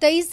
23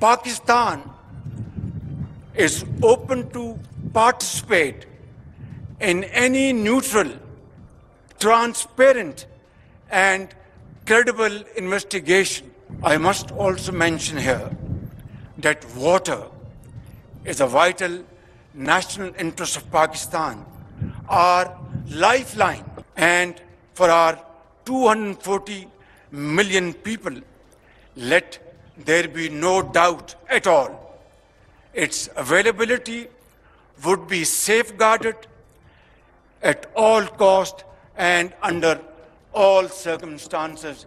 Pakistan is open to participate in any neutral, transparent and credible investigation. I must also mention here that water is a vital national interest of Pakistan, our lifeline, and for our 240 million people, let there be no doubt at all. Its availability would be safeguarded at all cost and under all circumstances,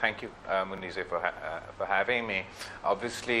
Thank you, Munize, for having me. Obviously,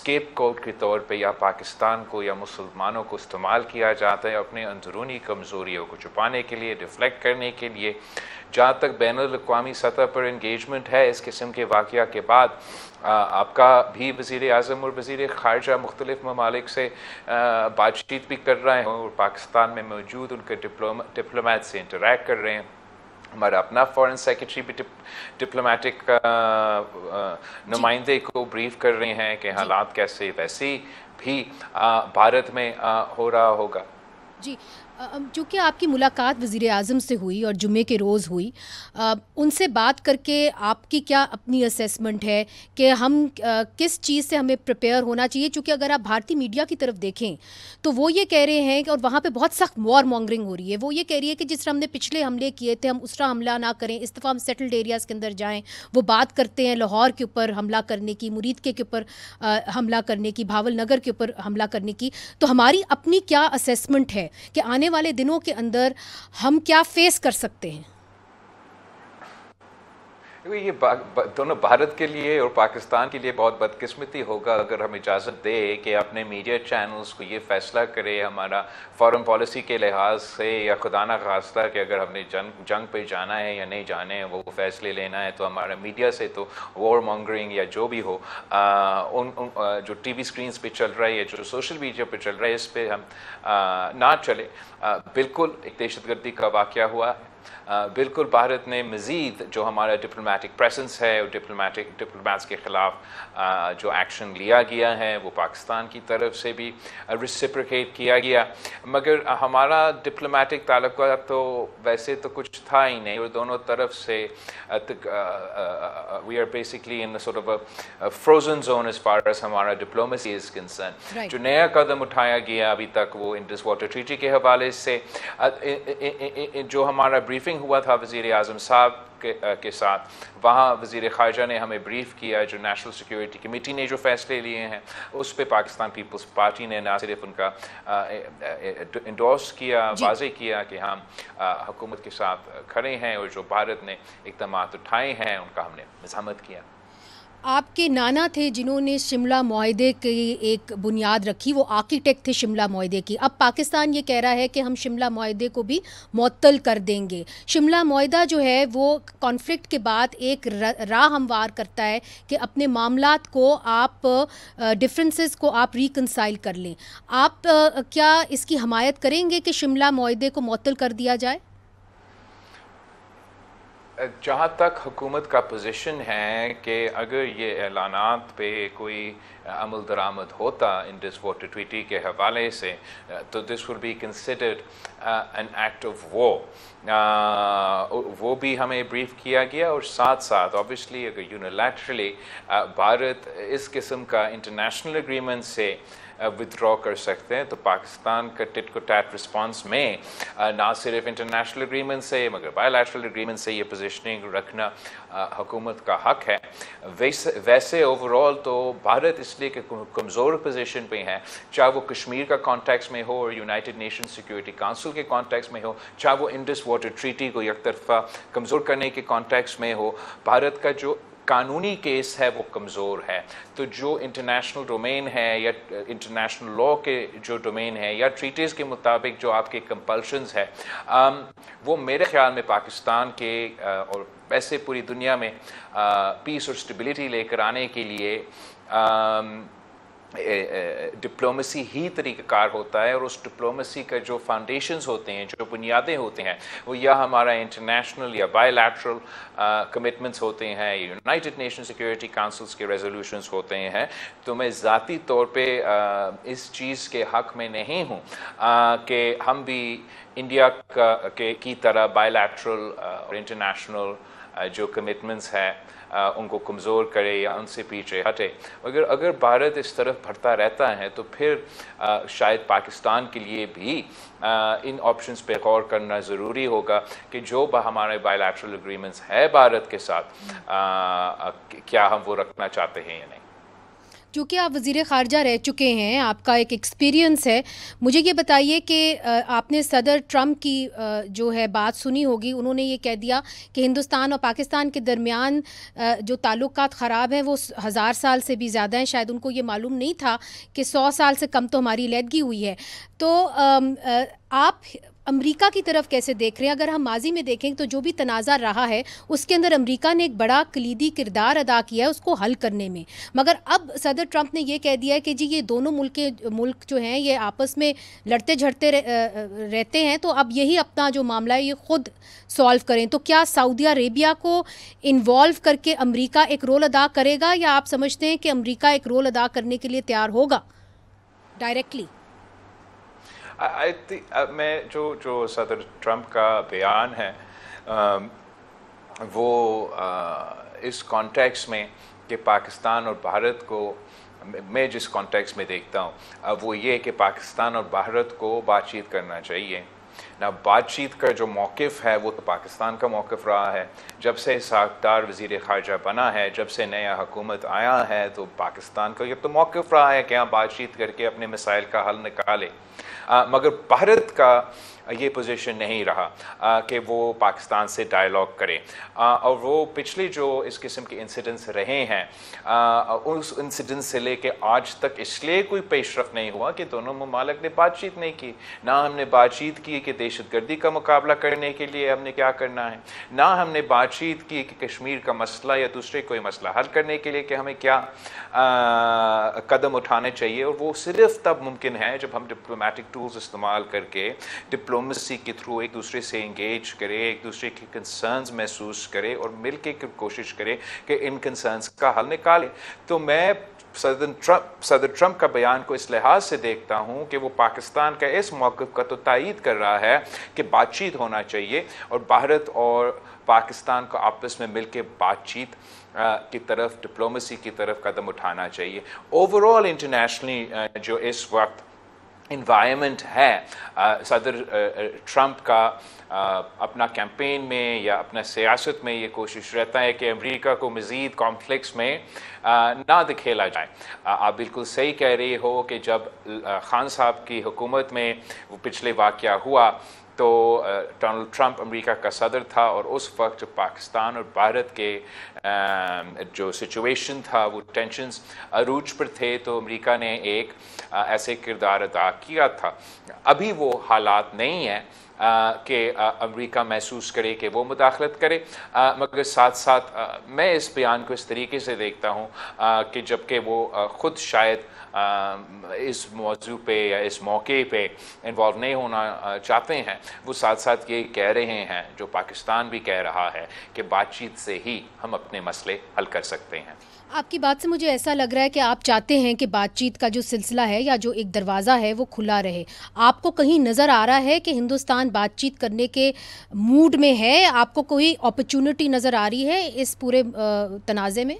scapegoat کے طور پہ یا پاکستان کو یا مسلمانوں کو استعمال کیا جاتا ہے اپنے اندرونی کمزوریوں کو چھپانے کے لیے، ڈیفلیکٹ کرنے کے لیے. جہاں تک بین الاقوامی سطح پر انگیجمنٹ ہے اس قسم کے واقعہ کے بعد، آپ کا بھی وزیر اعظم اور وزیر خارجہ مختلف ممالک سے بات چیت بھی کر رہے ہیں اور پاکستان میں موجود ان کے ڈپلومیٹ سے انٹریکٹ کر رہے ہیں. ہمارا اپنا فارن سیکرٹری بھی ڈپلومیٹک نمائندے کو بریف کر رہے ہیں کہ حالات کیسے ویسے بھی بھارت میں ہو رہا ہوگا. جی، چونکہ آپ کی ملاقات وزیر اعظم سے ہوئی اور جمعے کے روز ہوئی، ان سے بات کر کے آپ کی کیا اپنی اسیسمنٹ ہے کہ ہم کس چیز سے ہمیں پریپیئر ہونا چاہیے؟ چونکہ اگر آپ بھارتی میڈیا کی طرف دیکھیں تو وہ یہ کہہ رہے ہیں کہ، اور وہاں پہ بہت سخت وار مانگرنگ ہو رہی ہے، وہ یہ کہہ رہی ہے کہ جس طرح ہم نے پچھلے حملے کیے تھے ہم اس طرح حملہ نہ کریں، اس دفعہ ہم سیٹلڈ ایریاز کے اندر جائیں. وہ بات کرتے ہیں لاہور کے اوپر حملہ کرنے کی، مرید کے اوپر حملہ کرنے کی، بھاول نگر کے اوپر حملہ کرنے کی. تو ہماری اپنی کیا اسیسمنٹ ہے کہ آنے والے دنوں کے اندر ہم کیا فیس کر سکتے ہیں؟ یہ دونوں بھارت کے لیے اور پاکستان کے لیے بہت بدقسمتی ہوگا اگر ہم اجازت دیں کہ اپنے میڈیا چینلز کو یہ فیصلہ کرے ہمارا فارن پالیسی کے لحاظ سے، یا خدا نہ خواستہ کہ اگر ہم نے جنگ پہ جانا ہے یا نہیں جانا ہے وہ فیصلے لینا ہے تو ہمارا میڈیا سے تو وار مانگرنگ یا جو بھی ہو جو ٹی وی سکرینز پہ چل رہا ہے یا جو سوشل میڈیا پہ چل رہا ہے اس پہ ہم نہ چلے. بالکل ایک دہشت گردی کا واقعہ ہوا، بالکل بھارت نے مزید جو ہمارا ڈپلومیٹک پریسنس ہے اور ڈپلومیٹس کے خلاف جو ایکشن لیا گیا ہے وہ پاکستان کی طرف سے بھی ریسپریکیٹ کیا گیا. مگر ہمارا ڈپلومیٹک تعلقات تو ویسے تو کچھ تھا ہی نہیں، اور دونوں طرف سے we are basically in sort of frozen zone as far as ہمارا ڈپلومیسی از کنسرن. جو نیا قدم اٹھایا گیا ابھی تک وہ انڈس واٹر ٹریٹی کے حوالے سے، جو ہمارا بریفنگ ہوا تھا وزیر اعظم صاحب کے ساتھ، وہاں وزیر خارجہ نے ہمیں بریف کیا جو نیشنل سیکیورٹی کمیٹی نے جو فیصلے لیے ہیں اس پہ پاکستان پیپلز پارٹی نے نہ صرف ان کا انڈورس کیا، واضح کیا کہ ہم حکومت کے ساتھ کھڑے ہیں، اور جو بھارت نے اقدامات اٹھائے ہیں ان کا ہم نے مذمت کیا. آپ کے نانا تھے جنہوں نے شملہ معاہدے کی ایک بنیاد رکھی، وہ آرکیٹیکٹ تھے شملہ معاہدے کی. اب پاکستان یہ کہہ رہا ہے کہ ہم شملہ معاہدے کو بھی معطل کر دیں گے. شملہ معاہدہ جو ہے وہ کانفلکٹ کے بعد ایک راہ ہموار کرتا ہے کہ اپنے معاملات کو آپ ڈفرینسز کو آپ ریکنسائل کر لیں. آپ کیا اس کی حمایت کریں گے کہ شملہ معاہدے کو معطل کر دیا جائے؟ جہاں تک حکومت کا پوزیشن ہے کہ اگر یہ اعلانات پہ کوئی عمل درآمد ہوتا انڈس واٹر ٹریٹی کے حوالے سے تو this will be considered an act of war. وہ بھی ہمیں بریف کیا گیا، اور ساتھ ساتھ آبویسلی اگر یونیلیٹرلی بھارت اس قسم کا انٹرنیشنل اگریمنٹ سے ودرا کر سکتے ہیں تو پاکستان کا ٹٹ کو ٹیٹ رسپانس میں نہ صرف انٹرنیشنل اگریمنٹ سے مگر بائی لیٹرل اگریمنٹ سے یہ پوزیشننگ رکھنا حکومت کا حق ہے. ویسے اوور آل تو بھارت اس لیے کہ کمزور پوزیشن پہ ہیں، چاہے وہ کشمیر کا کانٹیکس میں ہو اور یونائٹڈ نیشن سیکیورٹی کونسل کے کانٹیکس میں ہو، چاہے وہ انڈس واٹر ٹریٹی کو یک طرفہ کمزور کرنے کے کانٹیکس میں ہو، بھارت کا جو قانونی کیس ہے وہ کمزور ہے. تو جو انٹرنیشنل ڈومین ہے یا انٹرنیشنل لا کے جو ڈومین ہے یا ٹریٹیز کے مطابق جو آپ کے کمپلشنز ہے، وہ میرے خیال میں پاکستان کے اور ویسے پوری دنیا میں پیس اور اسٹیبلٹی لے کر آنے کے لیے ڈپلومیسی ہی طریقہ کار ہوتا ہے. اور اس ڈپلومیسی کا جو فاؤنڈیشنز ہوتے ہیں، جو بنیادیں ہوتے ہیں، وہ یا ہمارا انٹرنیشنل یا بائی لیٹرل کمٹمنٹس ہوتے ہیں، یونائٹڈ نیشن سیکیورٹی کونسلز کے ریزولوشنز ہوتے ہیں. تو میں ذاتی طور پہ اس چیز کے حق میں نہیں ہوں کہ ہم بھی انڈیا کی طرح بائی لیٹرل اور انٹرنیشنل جو کمٹمنٹس ہیں ان کو کمزور کرے یا ان سے پیچھے ہٹے. اگر بھارت اس طرف بڑھتا رہتا ہے تو پھر شاید پاکستان کے لیے بھی ان آپشنز پہ غور کرنا ضروری ہوگا کہ جو ہمارے بائی لیٹرل اگریمنٹس ہے بھارت کے ساتھ کیا ہم وہ رکھنا چاہتے ہیں یا نہیں. چونکہ آپ وزیر خارجہ رہ چکے ہیں، آپ کا ایک ایکسپیرینس ہے، مجھے یہ بتائیے کہ آپ نے صدر ٹرمپ کی جو ہے بات سنی ہوگی. انہوں نے یہ کہہ دیا کہ ہندوستان اور پاکستان کے درمیان جو تعلقات خراب ہیں وہ 1000 سال سے بھی زیادہ ہیں. شاید ان کو یہ معلوم نہیں تھا کہ 100 سال سے کم تو ہماری علیحدگی ہوئی ہے. تو آپ امریکہ کی طرف کیسے دیکھ رہے ہیں؟ اگر ہم ماضی میں دیکھیں تو جو بھی تنازع رہا ہے اس کے اندر امریکہ نے ایک بڑا کلیدی کردار ادا کیا ہے اس کو حل کرنے میں، مگر اب صدر ٹرمپ نے یہ کہہ دیا ہے کہ جی یہ دونوں ملک جو ہیں یہ آپس میں لڑتے جھڑتے رہتے ہیں، تو اب یہی اپنا جو معاملہ ہے یہ خود سالو کریں. تو کیا سعودی عربیہ کو انوالو کر کے امریکہ ایک رول ادا کرے گا، یا آپ سمجھتے ہیں کہ امریکہ ایک رول ادا کرنے کے لیے تیار ہوگا ڈائریکٹلی؟ میں جو صدر ٹرمپ کا بیان ہے وہ اس کانٹیکس میں کہ پاکستان اور بھارت کو، میں جس کانٹیکس میں دیکھتا ہوں وہ یہ کہ پاکستان اور بھارت کو بات چیت کرنا چاہیے. نہ بات چیت کا جو موقف ہے وہ تو پاکستان کا موقف رہا ہے. جب سے ساکھدار وزیر خارجہ بنا ہے، جب سے نیا حکومت آیا ہے، تو پاکستان کا یہ تو موقف رہا ہے کہ ہاں بات چیت کر کے اپنے مسائل کا حل نکالے. مگر بھارت کا یہ پوزیشن نہیں رہا کہ وہ پاکستان سے ڈائیلاگ کرے، اور وہ پچھلے جو اس قسم کے انسیڈنٹس رہے ہیں اس انسیڈنٹ سے لے کے آج تک اس لیے کوئی پیش رفت نہیں ہوا کہ دونوں ممالک نے بات چیت نہیں کی. نہ ہم نے بات چیت کی کہ دہشت گردی کا مقابلہ کرنے کے لیے ہم نے کیا کرنا ہے، نہ ہم نے بات چیت کی کہ کشمیر کا مسئلہ یا دوسرے کوئی مسئلہ حل کرنے کے لیے کہ ہمیں کیا قدم اٹھانے چاہیے. اور وہ صرف تب ممکن ہے جب ہم ڈپلومیٹک ٹولز استعمال کر کے ڈپلومیسی کے تھرو ایک دوسرے سے انگیج کرے، ایک دوسرے کے کنسرنز محسوس کرے اور مل کے کوشش کرے کہ ان کنسرنز کا حل نکالے. تو میں صدر ٹرمپ کا بیان کو اس لحاظ سے دیکھتا ہوں کہ وہ پاکستان کا اس موقف کا تو تائید کر رہا ہے کہ بات چیت ہونا چاہیے اور بھارت اور پاکستان کو آپس میں مل کے بات چیت کی طرف، ڈپلومیسی کی طرف قدم اٹھانا چاہیے. اوور آل انٹرنیشنلی جو اس وقت انوائرمنٹ ہے، صدر ٹرمپ کا اپنا کیمپین میں یا اپنا سیاست میں یہ کوشش رہتا ہے کہ امریکہ کو مزید کانفلکٹس میں نہ دکھیلا جائے. آپ بالکل صحیح کہہ رہے ہو کہ جب خان صاحب کی حکومت میں وہ پچھلے واقعہ ہوا تو ڈونلڈ ٹرمپ امریکہ کا صدر تھا، اور اس وقت جو پاکستان اور بھارت کے جو سچویشن تھا وہ ٹینشنز عروج پر تھے، تو امریکہ نے ایک ایسے کردار ادا کیا تھا. ابھی وہ حالات نہیں ہیں کہ امریکہ محسوس کرے کہ وہ مداخلت کرے، مگر ساتھ ساتھ میں اس بیان کو اس طریقے سے دیکھتا ہوں کہ جبکہ وہ خود شاید اس موضوع پہ یا اس موقع پہ انوالو نہیں ہونا چاہتے ہیں، وہ ساتھ ساتھ یہ کہہ رہے ہیں جو پاکستان بھی کہہ رہا ہے کہ بات چیت سے ہی ہم اپنے مسئلے حل کر سکتے ہیں. آپ کی بات سے مجھے ایسا لگ رہا ہے کہ آپ چاہتے ہیں کہ بات چیت کا جو سلسلہ ہے یا جو ایک دروازہ ہے وہ کھلا رہے. آپ کو کہیں نظر آ رہا ہے کہ ہندوستان بات چیت کرنے کے موڈ میں ہے؟ آپ کو کوئی اپرچونٹی نظر آ رہی ہے اس پورے تنازع میں؟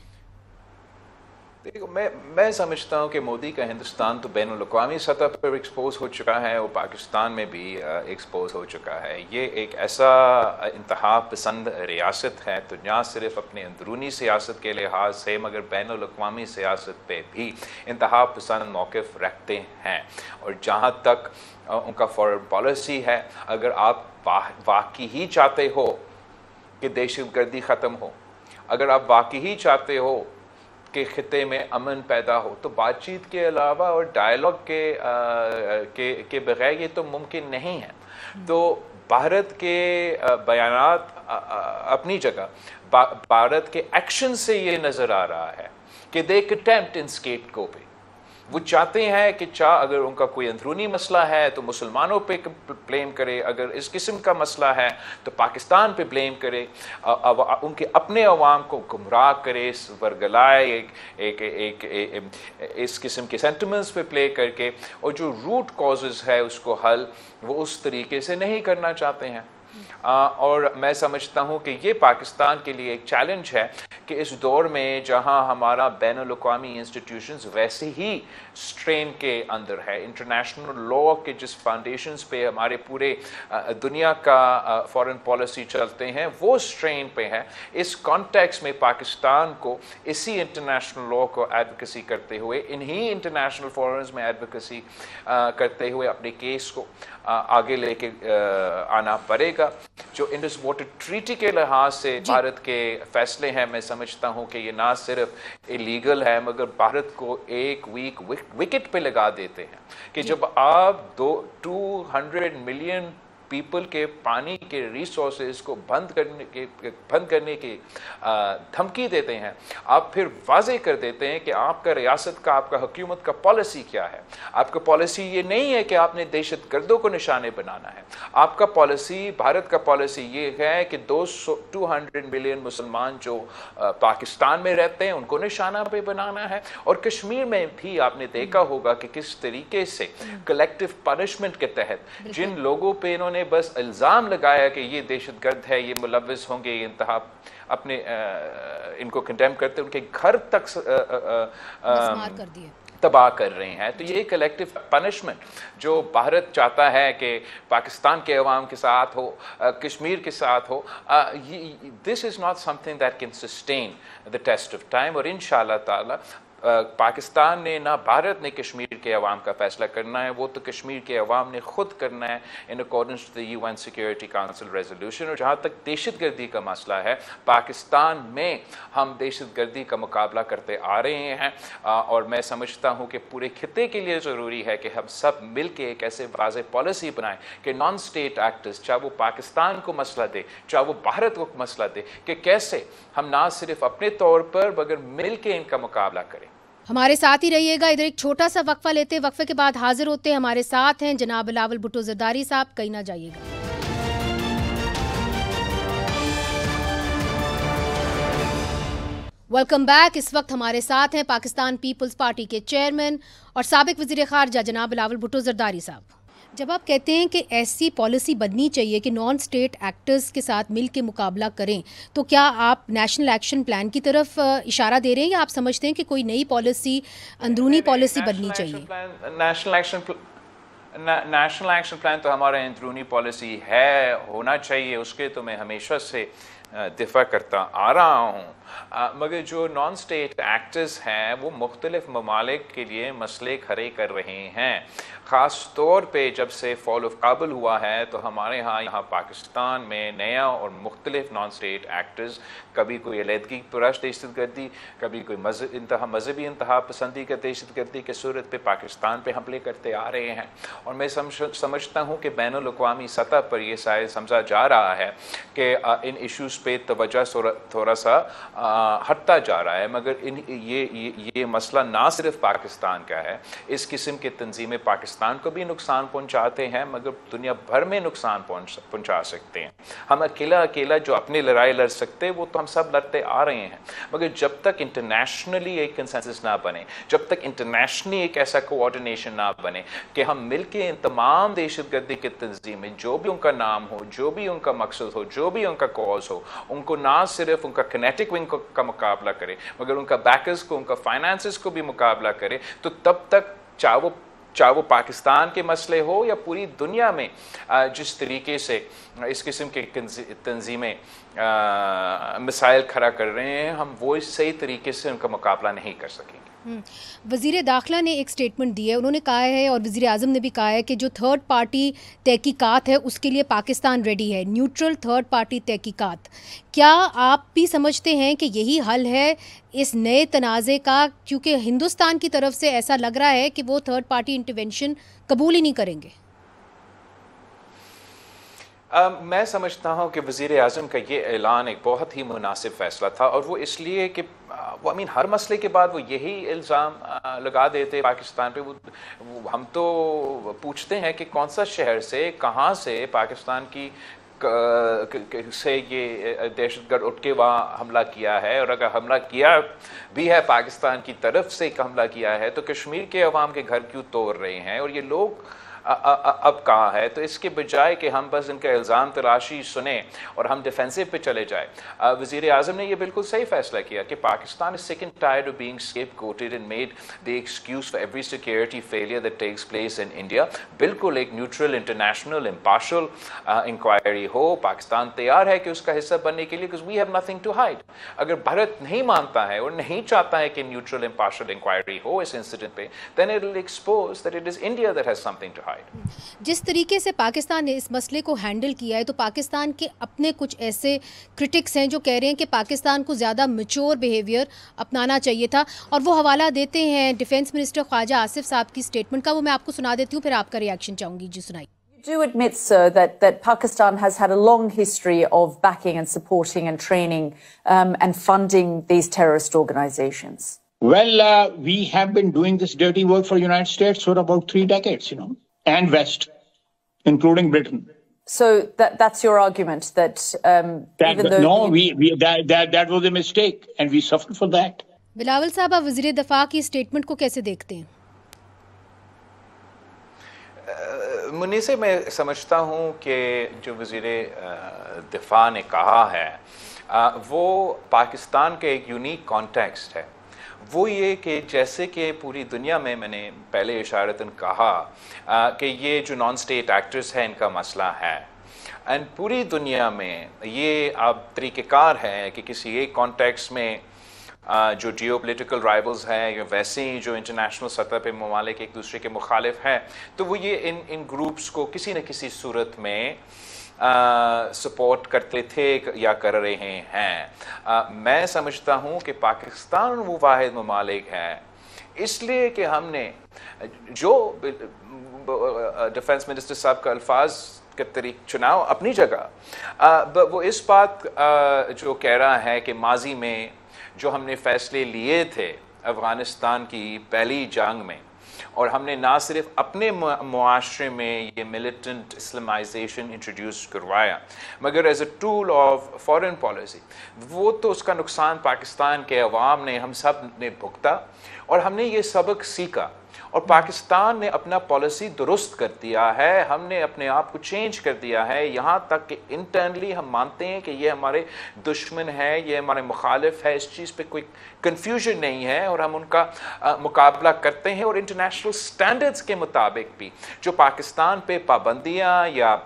دیکھو، میں سمجھتا ہوں کہ مودی کا ہندوستان تو بین الاقوامی سطح پر ایکسپوز ہو چکا ہے اور پاکستان میں بھی ایکسپوز ہو چکا ہے. یہ ایک ایسا انتہا پسند ریاست ہے تو نہ صرف اپنے اندرونی سیاست کے لحاظ سے مگر بین الاقوامی سیاست پہ بھی انتہا پسند موقف رکھتے ہیں. اور جہاں تک ان کا فارن پالیسی ہے، اگر آپ واقعی ہی چاہتے ہو کہ دہشت گردی ختم ہو، اگر آپ واقعی ہی چاہتے ہو کہ خطے میں امن پیدا ہو، تو بات چیت کے علاوہ اور ڈائیلاگ کے بغیر یہ تو ممکن نہیں ہے. تو بھارت کے بیانات اپنی جگہ، بھارت کے ایکشن سے یہ نظر آ رہا ہے کہ دے اٹیمپٹ ان اسکیپ گو پہ. وہ چاہتے ہیں کہ اگر ان کا کوئی اندرونی مسئلہ ہے تو مسلمانوں پہ بلیم کرے، اگر اس قسم کا مسئلہ ہے تو پاکستان پہ بلیم کرے، ان کے اپنے عوام کو گمراہ کرے، ورگلائے، ایک اس قسم کے سینٹیمنٹس پہ پلے کر کے، اور جو روٹ کازز ہے اس کو حل وہ اس طریقے سے نہیں کرنا چاہتے ہیں. اور میں سمجھتا ہوں کہ یہ پاکستان کے لیے ایک چیلنج ہے کہ اس دور میں جہاں ہمارا بین الاقوامی انسٹیٹیوشنز ویسے ہی سٹرین کے اندر ہے، انٹرنیشنل لا کے جس فاؤنڈیشنز پہ ہمارے پورے دنیا کا فارن پالیسی چلتے ہیں وہ سٹرین پہ ہے، اس کانٹیکس میں پاکستان کو اسی انٹرنیشنل لا کو ایڈوکیسی کرتے ہوئے، انہی انٹرنیشنل فورمز میں ایڈوکیسی کرتے ہوئے اپنے کیس کو آگے لے کے آنا پڑے گا۔ جو انڈس واٹر ٹریٹی کے لحاظ سے بھارت کے فیصلے ہیں، میں سمجھتا ہوں کہ یہ نہ صرف ایلیگل ہے مگر بھارت کو ایک ویک وکٹ پہ لگا دیتے ہیں کہ جب آپ 200 ملین پیپل کے پانی کے ریسورسز کو بند کرنے کی دھمکی دیتے ہیں، آپ پھر واضح کر دیتے ہیں کہ آپ کا ریاست کا، آپ کا حکومت کا پالیسی کیا ہے۔ آپ کا پالیسی یہ نہیں ہے کہ آپ نے دہشت گردوں کو نشانے بنانا ہے، آپ کا پالیسی، بھارت کا پالیسی یہ ہے کہ 200 ملین مسلمان جو پاکستان میں رہتے ہیں ان کو نشانہ پہ بنانا ہے۔ اور کشمیر میں بھی آپ نے دیکھا ہوگا کہ کس طریقے سے کلیکٹیو پنشمنٹ کے تحت جن لوگوں پہ انہوں نے بس الزام لگایا کہ یہ دہشت گرد ہے، یہ ملوث ہوں گے، یہ انتہا اپنے ان کو کنڈیم کرتے، ان کے گھر تک تباہ کر رہے ہیں۔ تو یہ کلیکٹیو پنشمنٹ جو بھارت چاہتا ہے کہ پاکستان کے عوام کے ساتھ ہو، کشمیر کے ساتھ ہو، this is not something that can sustain the test of time۔ اور انشاءاللہ تعالی پاکستان نے نہ بھارت نے کشمیر کے عوام کا فیصلہ کرنا ہے، وہ تو کشمیر کے عوام نے خود کرنا ہے in accordance to the UN Security Council resolution۔ اور جہاں تک دہشت گردی کا مسئلہ ہے، پاکستان میں ہم دہشت گردی کا مقابلہ کرتے آ رہے ہیں، اور میں سمجھتا ہوں کہ پورے خطے کے لیے ضروری ہے کہ ہم سب مل کے ایک ایسے واضح پالیسی بنائیں کہ نان اسٹیٹ ایکٹرز، چاہے وہ پاکستان کو مسئلہ دے چاہے وہ بھارت کو مسئلہ دے، کہ کیسے ہم نہ صرف اپنے طور پر مگر مل کے ان کا مقابلہ کریں۔ ہمارے ساتھ ہی رہیے گا، ادھر ایک چھوٹا سا وقفہ لیتے، وقفے کے بعد حاضر ہوتے ہیں۔ ہمارے ساتھ ہیں جناب بلاول بھٹو زرداری صاحب، کہیں نہ جائیے گا۔ Welcome back. اس وقت ہمارے ساتھ ہیں پاکستان پیپلز پارٹی کے چیئرمین اور سابق وزیر خارجہ جناب بلاول بھٹو زرداری صاحب۔ جب آپ کہتے ہیں کہ ایسی پالیسی بننی چاہیے کہ نان اسٹیٹ ایکٹرز کے ساتھ مل کے مقابلہ کریں، تو کیا آپ نیشنل ایکشن پلان کی طرف اشارہ دے رہے ہیں یا آپ سمجھتے ہیں کہ کوئی نئی پالیسی، اندرونی پالیسی بننی چاہیے؟ نیشنل ایکشن پلان تو ہمارا اندرونی پالیسی ہے، ہونا چاہیے، اس کے تو میں ہمیشہ سے دفاع کرتا آ رہا ہوں، مگر جو نان اسٹیٹ ایکٹرز ہیں وہ مختلف ممالک کے لیے مسئلے کھڑے کر رہے ہیں۔ خاص طور پہ جب سے فال آف کابل ہوا ہے تو ہمارے یہاں پاکستان میں نیا اور مختلف نان اسٹیٹ ایکٹرز، کبھی کوئی علیحدگی پرست دہشت گردی، کبھی کوئی مذہبی انتہا پسندی کا دہشت گردی کے صورت پہ پاکستان پہ حملے کرتے آ رہے ہیں۔ اور میں سمجھتا ہوں کہ بین الاقوامی سطح پر یہ سمجھا جا رہا ہے کہ ان ایشوز پہ توجہ تھوڑا سا ہٹتا جا رہا ہے، مگر یہ مسئلہ نہ صرف پاکستان کا ہے، اس قسم کے تنظیمیں پاکستان کو بھی نقصان پہنچاتے ہیں مگر دنیا بھر میں نقصان پہنچا سکتے ہیں۔ ہم اکیلا جو اپنی لڑائی لڑ سکتے وہ تو ہم سب لڑتے آ رہے ہیں، مگر جب تک انٹرنیشنلی ایک کنسنسس نہ بنے، جب تک انٹرنیشنلی ایک ایسا کوآرڈینیشن نہ بنے کہ ہم مل کے ان تمام دہشت گردی کے تنظیمیں، جو بھی ان کا نام ہو، جو بھی ان کا مقصد ہو، جو بھی ان کا کاز ہو، ان کو نہ صرف ان کا کنیٹک ونگ کا مقابلہ کرے مگر ان کا بیکرز کو، ان کا فائنانسز کو بھی مقابلہ کرے، تو تب تک چاہے وہ پاکستان کے مسئلے ہو یا پوری دنیا میں جس طریقے سے اس قسم کے تنظیمیں مسائل کھڑا کر رہے ہیں، ہم وہ صحیح طریقے سے ان کا مقابلہ نہیں کر سکیں گے۔ وزیر داخلہ نے ایک سٹیٹمنٹ دی ہے، انہوں نے کہا ہے اور وزیر اعظم نے بھی کہا ہے کہ جو تھرڈ پارٹی تحقیقات ہے اس کے لیے پاکستان ریڈی ہے، نیوٹرل تھرڈ پارٹی تحقیقات۔ کیا آپ بھی سمجھتے ہیں کہ یہی حل ہے اس نئے تنازع کا؟ کیونکہ ہندوستان کی طرف سے ایسا لگ رہا ہے کہ وہ تھرڈ پارٹی انٹرونشن قبول ہی نہیں کریں گے۔ میں سمجھتا ہوں کہ وزیر اعظم کا یہ اعلان ایک بہت ہی مناسب فیصلہ تھا، اور وہ اس لیے کہ وہ ہر مسئلے کے بعد وہ یہی الزام لگا دیتے پاکستان پہ۔ ہم تو پوچھتے ہیں کہ کون سا شہر سے، کہاں سے پاکستان کی سے یہ دہشت گرد اٹھ کے وہاں حملہ کیا ہے، اور اگر حملہ کیا بھی ہے پاکستان کی طرف سے حملہ کیا ہے تو کشمیر کے عوام کے گھر کیوں توڑ رہے ہیں؟ اور یہ لوگ اب کہاں ہے. تو اس کے بجائے کہ ہم بس ان کا الزام تلاشی سنیں اور ہم ڈیفینسو پہ چلے جائیں, وزیر اعظم نے یہ بالکل صحیح فیصلہ کیا کہ Pakistan is sick and tired of being scapegoated and made the excuse for every security failure that takes place in India. بالکل ایک نیوٹرل انٹرنیشنل امپارشل انکوائری ہو. پاکستان تیار ہے کہ اس کا حصہ بننے کے لیے, because we have nothing to hide. اگر بھارت نہیں مانتا ہے اور نہیں چاہتا ہے کہ نیوٹرل امپارشل انکوائری ہو اس انسیڈنٹ پہ, then it will expose that it is India that has something to hide. جس طریقے سے پاکستان نے اس مسئلے کو ہینڈل کیا ہے, تو پاکستان کے اپنے کچھ ایسے کرٹکس ہیں جو کہہ رہے ہیں کہ پاکستان کو زیادہ میچور بیہیویئر اپنانا چاہیے تھا, اور وہ حوالہ دیتے ہیں ڈیفینس منسٹر خواجہ آصف صاحب کی اسٹیٹمنٹ کا. وہ میں آپ کو سنا دیتی ہوں, پھر آپ کا ریئیکشن چاہوں گی. جی سنائی. You do admit, sir, that Pakistan has had a long history of backing and supporting and training and funding these terrorist organizations. Well, we have been doing this dirty work for the United States for about 3 decades, and West, including Britain. So that's your argument that even though... No, that was a mistake, and we suffered for that. Bilawal صاحب, آپ وزیر دفاع کی statement کو کیسے دیکھتے ہیں؟ منی سے میں سمجھتا ہوں کہ جو وزیر دفاع نے کہا ہے وہ پاکستان کا ایک یونیک کانٹیکسٹ ہے. وہ یہ کہ جیسے کہ پوری دنیا میں نے پہلے اشارتاً کہا کہ یہ جو نان اسٹیٹ ایکٹرز ہیں ان کا مسئلہ ہے, اینڈ پوری دنیا میں یہ اب طریقہ کار ہے کہ کسی ایک کانٹیکسٹ میں جو جیو پولیٹیکل رائیولز ہیں یا ویسے ہی جو انٹرنیشنل سطح پہ ممالک ایک دوسرے کے مخالف ہیں, تو وہ یہ ان گروپس کو کسی نہ کسی صورت میں سپورٹ کرتے تھے یا کر رہے ہیں. میں سمجھتا ہوں کہ پاکستان وہ واحد ممالک ہے, اس لیے کہ ہم نے جو ڈیفنس منسٹر صاحب کا الفاظ کا طریق چناؤ اپنی جگہ, وہ اس بات جو کہہ رہا ہے کہ ماضی میں جو ہم نے فیصلے لیے تھے افغانستان کی پہلی جنگ میں, اور ہم نے نہ صرف اپنے معاشرے میں یہ ملیٹنٹ اسلامائزیشن انٹروڈیوس کروایا مگر as a tool of foreign policy, وہ تو اس کا نقصان پاکستان کے عوام نے, ہم سب نے بھگتا, اور ہم نے یہ سبق سیکھا اور پاکستان نے اپنا پالیسی درست کر دیا ہے. ہم نے اپنے آپ کو چینج کر دیا ہے, یہاں تک کہ انٹرنلی ہم مانتے ہیں کہ یہ ہمارے دشمن ہے, یہ ہمارے مخالف ہے, اس چیز پہ کوئی کنفیوژن نہیں ہے, اور ہم ان کا مقابلہ کرتے ہیں. اور انٹرنیشنل سٹینڈرڈز کے مطابق بھی جو پاکستان پہ پابندیاں یا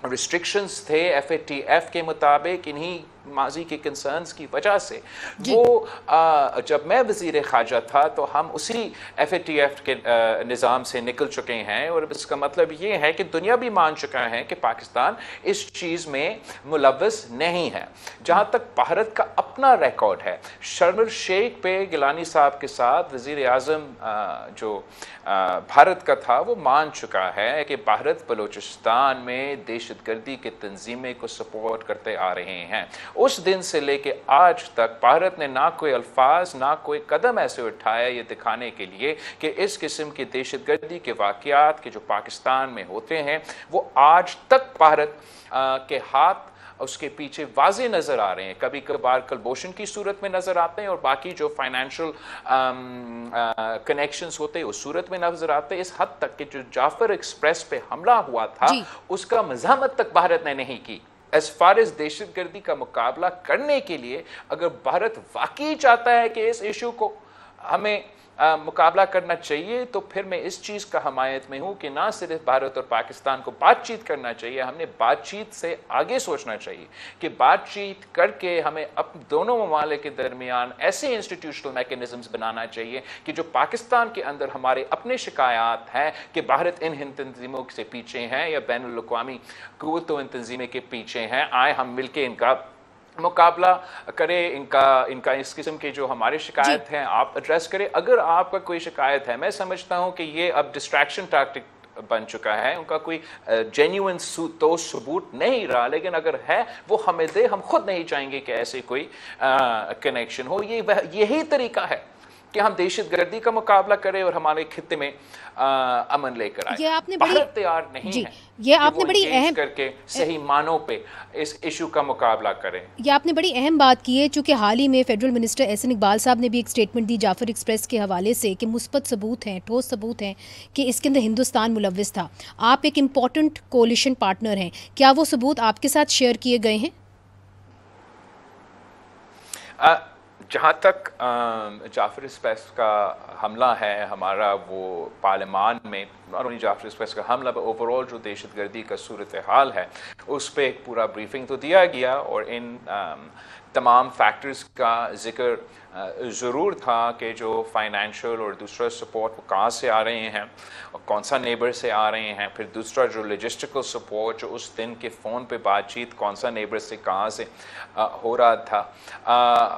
ریسٹرکشنز تھے FATF کے مطابق, انہی ماضی کے کنسرنز کی وجہ سے وہ جب میں وزیر خارجہ تھا تو ہم اسی FATF کے نظام سے نکل چکے ہیں, اور اس کا مطلب یہ ہے کہ دنیا بھی مان چکا ہے کہ پاکستان اس چیز میں ملوث نہیں ہے. جہاں تک بھارت کا اپنا ریکارڈ ہے, شرم الشیخ پہ گیلانی صاحب کے ساتھ وزیر اعظم جو بھارت کا تھا وہ مان چکا ہے کہ بھارت بلوچستان میں دہشت گردی کے تنظیمیں کو سپورٹ کرتے آ رہے ہیں. اس دن سے لے کے آج تک بھارت نے نہ کوئی الفاظ نہ کوئی قدم ایسے اٹھایا یہ دکھانے کے لیے کہ اس قسم کی دہشت گردی کے واقعات کے جو پاکستان میں ہوتے ہیں وہ آج تک بھارت کے ہاتھ اس کے پیچھے واضح نظر آ رہے ہیں. کبھی کبھار کلبوشن کی صورت میں نظر آتے ہیں, اور باقی جو فائنینشل کنیکشنز ہوتے ہیں اس صورت میں نظر آتے ہیں. اس حد تک کہ جو جعفر ایکسپریس پہ حملہ ہوا تھا اس کا مزاحمت تک بھارت نے نہیں کی. ایز فار ایز دہشت گردی کا مقابلہ کرنے کے لیے اگر بھارت واقعی چاہتا ہے کہ اس ایشو کو ہمیں مقابلہ کرنا چاہیے, تو پھر میں اس چیز کا حمایت میں ہوں کہ نہ صرف بھارت اور پاکستان کو بات چیت کرنا چاہیے, ہم نے بات چیت سے آگے سوچنا چاہیے کہ بات چیت کر کے ہمیں دونوں ممالک کے درمیان ایسے انسٹیٹیوشنل میکینزمز بنانا چاہیے کہ جو پاکستان کے اندر ہمارے اپنے شکایات ہیں کہ بھارت ان تنظیموں سے پیچھے ہیں یا بین الاقوامی قوتوں ان تنظیموں کے پیچھے ہیں, آئے ہم مل کے ان کا مقابلہ کرے, ان کا اس قسم کے جو ہمارے شکایت ہیں آپ ایڈریس کرے. اگر آپ کا کوئی شکایت ہے, میں سمجھتا ہوں کہ یہ اب ڈسٹریکشن ٹیکٹک بن چکا ہے, ان کا کوئی جینیون تو ثبوت نہیں رہا, لیکن اگر ہے وہ ہمیں دے, ہم خود نہیں چاہیں گے کہ ایسے کوئی کنیکشن ہو. یہی طریقہ ہے کہ ہم دہشت گردی کا مقابلہ کریں اور ہمارے خطے میں امن لے کر آئے. بھارت تیار نہیں ہے یہ آپ نے بڑی اہم کر کے صحیح معنوں پہ اس ایشو کا مقابلہ کریں. یہ آپ نے بڑی اہم بات کی ہے، چونکہ حال ہی میں فیڈرل منسٹر احسن اقبال صاحب نے بھی ایک سٹیٹمنٹ دی جعفر ایکسپریس کے حوالے سے کہ مثبت ثبوت ہیں، ٹھوس ثبوت ہیں کہ اس کے اندر ہندوستان ملوث تھا. آپ ایک امپورٹنٹ کولیشن پارٹنر ہیں، کیا وہ ثبوت آپ کے ساتھ شیئر کیے گئے ہیں؟ جہاں تک جعفر ایکسپریس کا حملہ ہے ہمارا، وہ پارلیمان میں ناٹ اونلی جعفر ایکسپریس کا حملہ اوور آل جو دہشت گردی کا صورتحال ہے اس پہ ایک پورا بریفنگ تو دیا گیا، اور ان تمام فیکٹرز کا ذکر ضرور تھا کہ جو فائنینشیل اور دوسرا سپورٹ وہ کہاں سے آ رہے ہیں اور کون سا نیبر سے آ رہے ہیں، پھر دوسرا جو لاجسٹیکل سپورٹ جو اس دن کے فون پہ بات چیت کون سا نیبر سے کہاں سے ہو رہا تھا.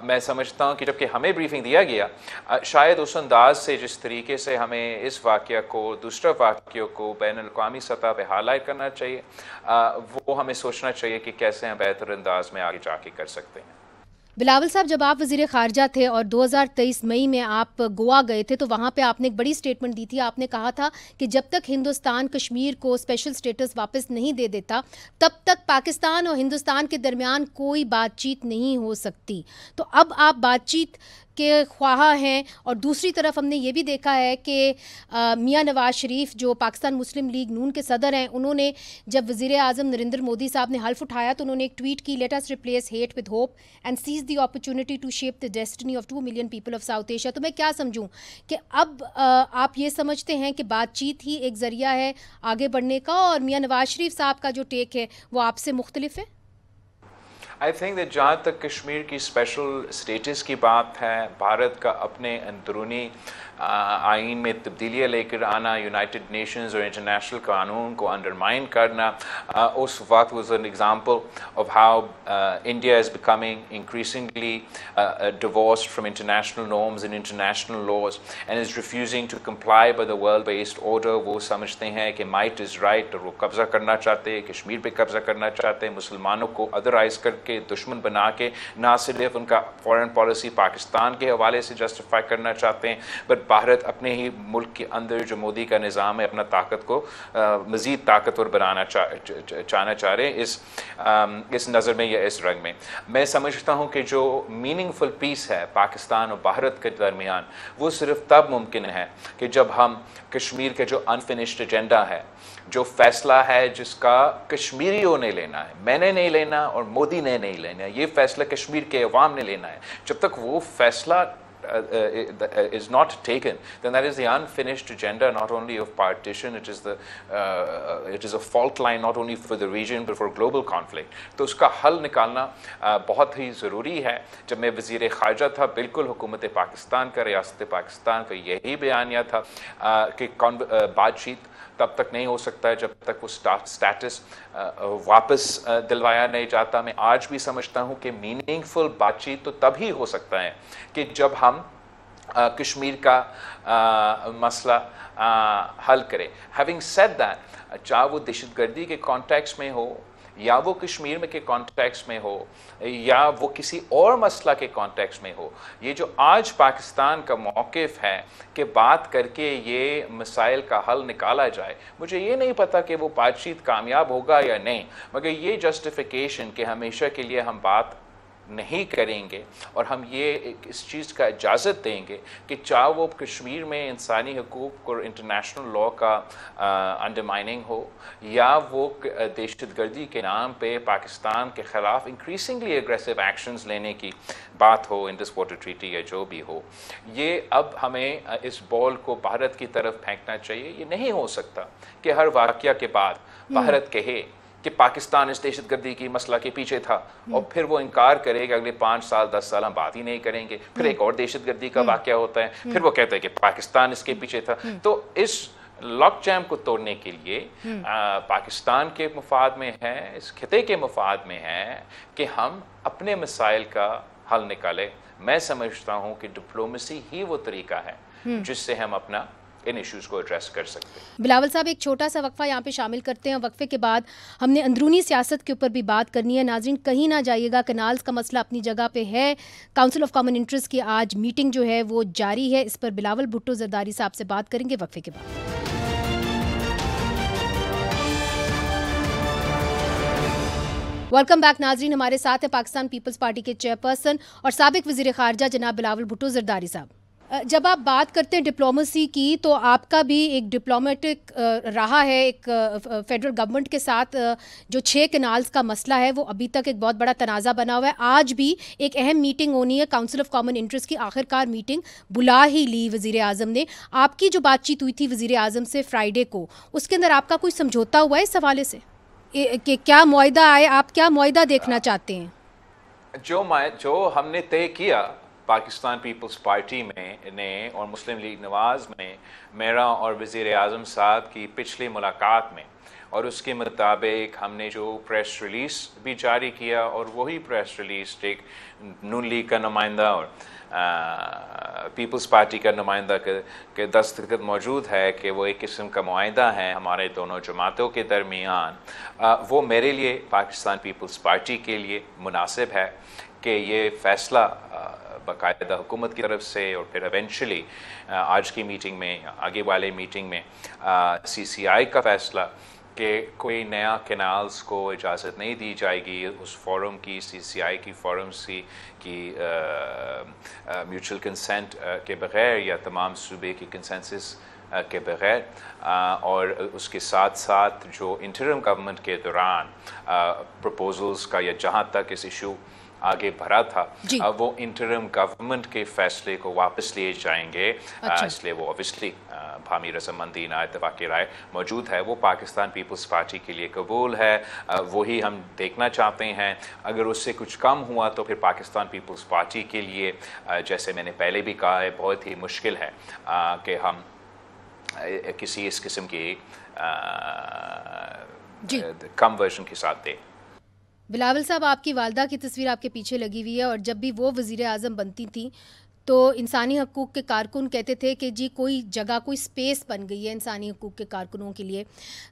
میں سمجھتا ہوں کہ جب کہ ہمیں بریفنگ دیا گیا، شاید اس انداز سے جس طریقے سے ہمیں اس واقعہ کو دوسرا واقعوں کو بین الاقوامی سطح پہ ہائی لائٹ کرنا چاہیے، وہ ہمیں سوچنا چاہیے کہ کیسے ہم بہتر انداز میں آگے جا کے کر سکتے ہیں. بلاول صاحب، جب آپ وزیر خارجہ تھے اور 2023 مئی میں آپ گوا گئے تھے تو وہاں پہ آپ نے ایک بڑی سٹیٹمنٹ دی تھی. آپ نے کہا تھا کہ جب تک ہندوستان کشمیر کو اسپیشل سٹیٹس واپس نہیں دے دیتا تب تک پاکستان اور ہندوستان کے درمیان کوئی بات چیت نہیں ہو سکتی. تو اب آپ بات چیت کے خواہاں ہیں، اور دوسری طرف ہم نے یہ بھی دیکھا ہے کہ میاں نواز شریف جو پاکستان مسلم لیگ نون کے صدر ہیں، انہوں نے جب وزیر اعظم نریندر مودی صاحب نے حلف اٹھایا تو انہوں نے ایک ٹویٹ کی، let us replace hate with hope and seize the opportunity to shape the destiny of 2 million people of South Asia. تو میں کیا سمجھوں کہ اب آپ یہ سمجھتے ہیں کہ بات چیت ہی ایک ذریعہ ہے آگے بڑھنے کا، اور میاں نواز شریف صاحب کا جو ٹیک ہے وہ آپ سے مختلف ہے؟ آئی تھنک دیٹ جہاں تک کشمیر کی اسپیشل اسٹیٹس کی بات ہے، بھارت کا اپنے اندرونی آئین میں تبدیلیاں لے کر آنا، یونائٹڈ نیشنز اور انٹرنیشنل قانون کو انڈرمائن کرنا، اس وقت was an example of how India is becoming increasingly divorced from international norms and international laws and is refusing to comply by the world based order. وہ سمجھتے ہیں کہ مائٹ از رائٹ، اور وہ قبضہ کرنا چاہتے ہیں، کشمیر پہ قبضہ کرنا چاہتے ہیں، مسلمانوں کو ادرائز کر کے دشمن بنا کے نہ صرف ان کا فارن پالیسی پاکستان کے حوالے سے جسٹیفائی کرنا چاہتے ہیں، بٹ بھارت اپنے ہی ملک کے اندر جو مودی کا نظام ہے اپنا طاقت کو مزید طاقتور بنانا چاہنا چاہ رہے ہیں اس نظر میں یا اس رنگ میں. میں سمجھتا ہوں کہ جو میننگ فل پیس ہے پاکستان اور بھارت کے درمیان وہ صرف تب ممکن ہے کہ جب ہم کشمیر کے جو انفنشڈ ایجنڈا ہے، جو فیصلہ ہے جس کا کشمیریوں نے لینا ہے، میں نے نہیں لینا اور مودی نے نہیں لینا، یہ فیصلہ کشمیر کے عوام نے لینا ہے. جب تک وہ فیصلہ is not taken, then that is the unfinished agenda not only of partition, it is a fault line not only for the region but for global conflict. تو اس کا حل نکالنا بہت ہی ضروری ہے. جب میں وزیر خارجہ تھا بالکل حکومت پاکستان کا، ریاست پاکستان کا یہی بیانیہ تھا کہ بات چیت تب تک نہیں ہو سکتا ہے جب تک وہ سٹیٹس واپس دلوایا نہیں جاتا. میں آج بھی سمجھتا ہوں کہ میننگ فل بات چیت تو تب ہی ہو سکتا ہے کہ جب ہم کشمیر کا مسئلہ حل کریں. ہیونگ سیڈ دیٹ، چاہے وہ دہشت گردی کے کانٹیکس میں ہو یا وہ کشمیر میں کے کانٹیکس میں ہو یا وہ کسی اور مسئلہ کے کانٹیکس میں ہو، یہ جو آج پاکستان کا موقف ہے کہ بات کر کے یہ مسائل کا حل نکالا جائے، مجھے یہ نہیں پتا کہ وہ بات چیت کامیاب ہوگا یا نہیں، مگر یہ جسٹیفیکیشن کہ ہمیشہ کے لیے ہم بات نہیں کریں گے اور ہم یہ اس چیز کا اجازت دیں گے کہ چاہے وہ کشمیر میں انسانی حقوق اور انٹرنیشنل لا کا انڈرمائننگ ہو یا وہ دہشت گردی کے نام پہ پاکستان کے خلاف انکریزنگلی اگریسو ایکشنز لینے کی بات ہو، انڈس واٹر ٹریٹی یا جو بھی ہو، یہ اب ہمیں اس بال کو بھارت کی طرف پھینکنا چاہیے. یہ نہیں ہو سکتا کہ ہر واقعہ کے بعد بھارت کہے کہ پاکستان اس دہشت گردی کی مسئلہ کے پیچھے تھا اور پھر وہ انکار کرے کہ اگلے 5 سال 10 سال ہم بات ہی نہیں کریں گے. پھر ایک اور دہشت گردی کا واقعہ ہوتا ہے، پھر وہ کہتا ہے کہ پاکستان اس کے پیچھے تھا. تو اس لاک جیم کو توڑنے کے لیے پاکستان کے مفاد میں ہے، اس خطے کے مفاد میں ہے کہ ہم اپنے مسائل کا حل نکالیں. میں سمجھتا ہوں کہ ڈپلومیسی ہی وہ طریقہ ہے جس سے ہم اپنا ان ایشوز کو ایڈریس کر سکتے ہیں۔ بلاول صاحب ایک چھوٹا سا وقفہ یہاں پہ شامل کرتے ہیں، وقفے کے بعد ہم نے اندرونی سیاست کے اوپر بھی بات کرنی ہے۔ ناظرین کہیں نہ جائیے گا، کنالز کا مسئلہ اپنی جگہ پہ ہے، کاؤنسل آف کامن انٹرسٹ کی آج میٹنگ جو ہے وہ جاری ہے، اس پر بلاول بھٹو زرداری صاحب سے بات کریں گے وقفے کے بعد۔ ویلکم بیک ناظرین، ہمارے ساتھ ہے پاکستان پیپلز پارٹی کے چیئرپرسن اور سابق وزیر خارجہ جناب بلاول بھٹو زرداری صاحب۔ جب آپ بات کرتے ہیں ڈپلومیسی کی تو آپ کا بھی ایک ڈپلومیٹک رہا ہے، ایک فیڈرل گورنمنٹ کے ساتھ جو 6 کنالز کا مسئلہ ہے وہ ابھی تک ایک بہت بڑا تنازع بنا ہوا ہے۔ آج بھی ایک اہم میٹنگ ہونی ہے کاؤنسل آف کامن انٹرسٹ کی، آخرکار میٹنگ بلا ہی لی وزیر اعظم نے۔ آپ کی جو بات چیت ہوئی تھی وزیر اعظم سے فرائیڈے کو، اس کے اندر آپ کا کوئی سمجھوتا ہوا ہے اس حوالے سے کہ کیا معاہدہ آئے، آپ کیا معاہدہ دیکھنا چاہتے ہیں؟ جو ہم نے طے کیا پاکستان پیپلز پارٹی میں اور مسلم لیگ نواز میں، میرا اور وزیر اعظم صاحب کی پچھلی ملاقات میں، اور اس کے مطابق ہم نے جو پریس ریلیز بھی جاری کیا، اور وہی پریس ریلیز ایک نون لیگ کا نمائندہ اور پیپلز پارٹی کا نمائندہ کے دستخط موجود ہے کہ وہ ایک قسم کا معاہدہ ہے ہمارے دونوں جماعتوں کے درمیان، وہ میرے لیے پاکستان پیپلز پارٹی کے لیے مناسب ہے کہ یہ فیصلہ باقاعدہ حکومت کی طرف سے اور پھر ایونچولی آج کی میٹنگ میں، آگے والے میٹنگ میں CCI کا فیصلہ کہ کوئی نیا کینالز کو اجازت نہیں دی جائے گی اس فورم کی، CCI کی فورم کی میوچل کنسنٹ کے بغیر یا تمام صوبے کی کنسنسس کے بغیر، اور اس کے ساتھ ساتھ جو انٹرم گورنمنٹ کے دوران پروپوزلز کا یا جہاں تک اس ایشو آگے بھرا تھا وہ انٹرم گورنمنٹ کے فیصلے کو واپس لیے جائیں گے، اس لیے وہ اوبیسلی باہمی رضامندی نا اتفاقی رائے موجود ہے، وہ پاکستان پیپلز پارٹی کے لیے قبول ہے، وہی ہم دیکھنا چاہتے ہیں۔ اگر اس سے کچھ کم ہوا تو پھر پاکستان پیپلز پارٹی کے لیے، جیسے میں نے پہلے بھی کہا ہے، بہت ہی مشکل ہے کہ ہم کسی اس قسم کی کم ورژن کے ساتھ دیں۔ بلاول صاحب آپ کی والدہ کی تصویر آپ کے پیچھے لگی ہوئی ہے، اور جب بھی وہ وزیر اعظم بنتی تھیں تو انسانی حقوق کے کارکن کہتے تھے کہ جی کوئی جگہ، کوئی سپیس بن گئی ہے انسانی حقوق کے کارکنوں کے لیے۔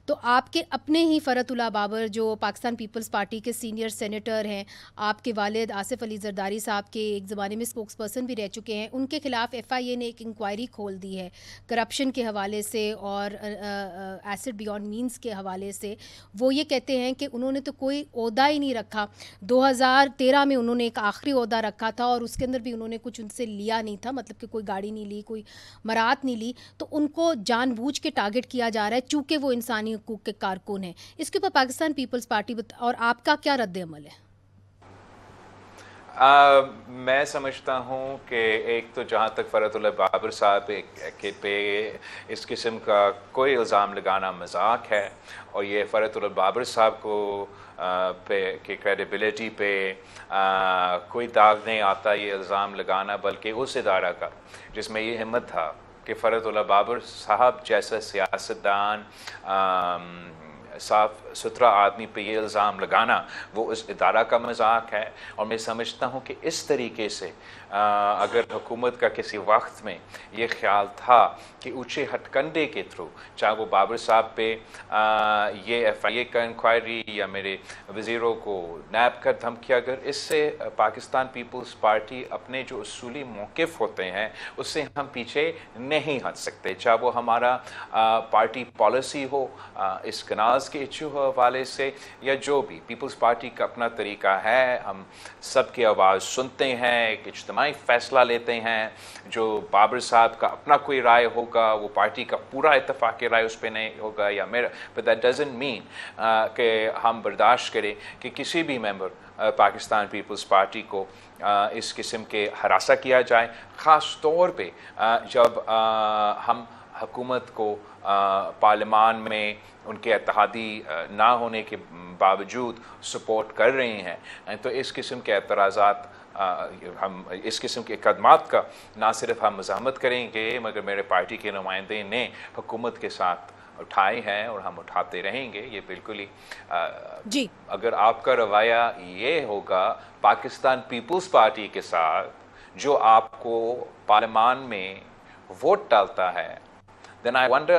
تو آپ کے اپنے ہی فرت اللہ بابر جو پاکستان پیپلز پارٹی کے سینئر سینیٹر ہیں، آپ کے والد آصف علی زرداری صاحب کے ایک زمانے میں اسپوکس پرسن بھی رہ چکے ہیں، ان کے خلاف FIA نے ایک انکوائری کھول دی ہے کرپشن کے حوالے سے اور ایسڈ بیونڈ مینز کے حوالے سے۔ وہ یہ کہتے ہیں کہ انہوں نے تو کوئی عہدہ ہی نہیں رکھا، 2013 میں انہوں نے ایک آخری عہدہ رکھا تھا اور اس کے اندر بھی انہوں نے کچھ ان سے لیا نہیں تھا، مطلب کہ کوئی گاڑی نہیں لی، کوئی مراعات نہیں لی، تو ان کو جان بوجھ کے ٹارگٹ کیا جا رہا ہے چونکہ وہ انسانی حقوق کے کارکن ہیں۔ اس کے اوپر پاکستان پیپلز پارٹی اور آپ کا کیا رد عمل ہے؟ میں سمجھتا ہوں کہ ایک تو جہاں تک فرت اللہ بابر صاحب پہ اس قسم کا کوئی الزام لگانا مذاق ہے، اور یہ فرت اللہ بابر صاحب کو کہ کریڈیبلٹی پہ کوئی داغ نہیں آتا یہ الزام لگانا، بلکہ اس ادارہ کا جس میں یہ ہمت تھا کہ فرت اللہ بابر صاحب جیسا سیاستدان صاف ستھرا آدمی پہ یہ الزام لگانا، وہ اس ادارہ کا مذاق ہے۔ اور میں سمجھتا ہوں کہ اس طریقے سے اگر حکومت کا کسی وقت میں یہ خیال تھا کہ اونچے ہتھ کنڈے کے تھرو، چاہے وہ بابر صاحب پہ یہ FIA کا انکوائری یا میرے وزیروں کو نیب کا دھمکی، اگر اس سے پاکستان پیپلز پارٹی اپنے جو اصولی موقف ہوتے ہیں اس سے ہم پیچھے نہیں ہٹ سکتے، چاہے وہ ہمارا پارٹی پالیسی ہو اس کناز کے ایشو حوالے سے یا جو بھی۔ پیپلز پارٹی کا اپنا طریقہ ہے، ہم سب کی آواز سنتے ہیں، ایک اجتماعی فیصلہ لیتے ہیں، جو بابر صاحب کا اپنا کوئی رائے ہوگا وہ پارٹی کا پورا اتفاقی رائے اس پہ نہیں ہوگا یا میرا، but that doesn't mean کہ ہم برداشت کریں کہ کسی بھی ممبر پاکستان پیپلز پارٹی کو اس قسم کے ہراساں کیا جائے، خاص طور پہ جب ہم حکومت کو پارلیمان میں ان کے اتحادی نہ ہونے کے باوجود سپورٹ کر رہے ہیں، تو اس قسم کے اعتراضات، ہم اس قسم کے اقدامات کا نہ صرف ہم مزاحمت کریں گے مگر میرے پارٹی کے نمائندے نے حکومت کے ساتھ اٹھائے ہیں اور ہم اٹھاتے رہیں گے۔ یہ بالکل ہی اگر آپ کا رویہ یہ ہوگا پاکستان پیپلز پارٹی کے ساتھ جو آپ کو پارلیمان میں ووٹ ڈالتا ہے، then I wonder